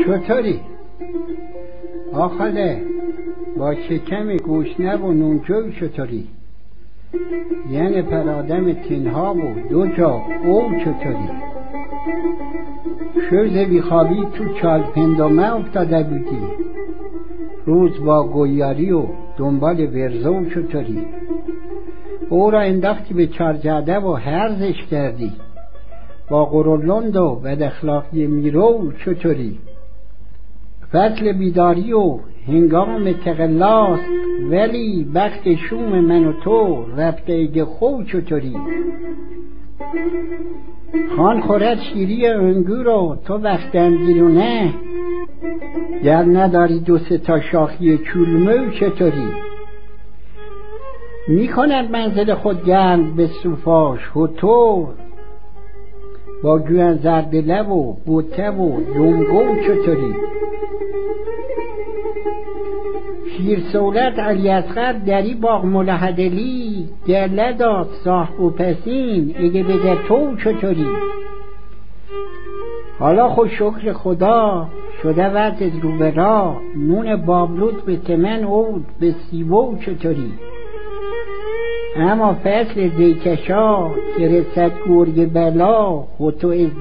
چطوری؟ آخاله با شکم گوشنه و نونجوی چطوری؟ یعنی پر آدم تنها و دو جا او چطوری؟ شوز بیخوابی تو چال پندامه افتاده بودی، روز با گویاری و دنبال ورزو چطوری؟ او را انداختی به چارجاده و هرزش کردی، با قرولند و بد اخلاقی میرو چطوری؟ فصل بیداری و هنگام تقلاست، ولی بخت شوم من و تو رفته ایده خو چطوری؟ خان خورد شیری انگور و تو وقت انگیرونه، گر نداری دو سه تا شاخی چولمو چطوری؟ میکند منزل خود گرم به صوفاش و تو با گوین زرد لب و بوته و دمگو چطوری؟ شیر سولت علی اصغر دری باغ ملحدلی، گله داد صاحب و پسین اگه بده تو چطوری؟ حالا خود شکر خدا شده وقت از رو به راه، نون بابلوت به تمن اود به سیبو چطوری؟ اما فصل دیکشا که رسد گرگ بلا، خود تو از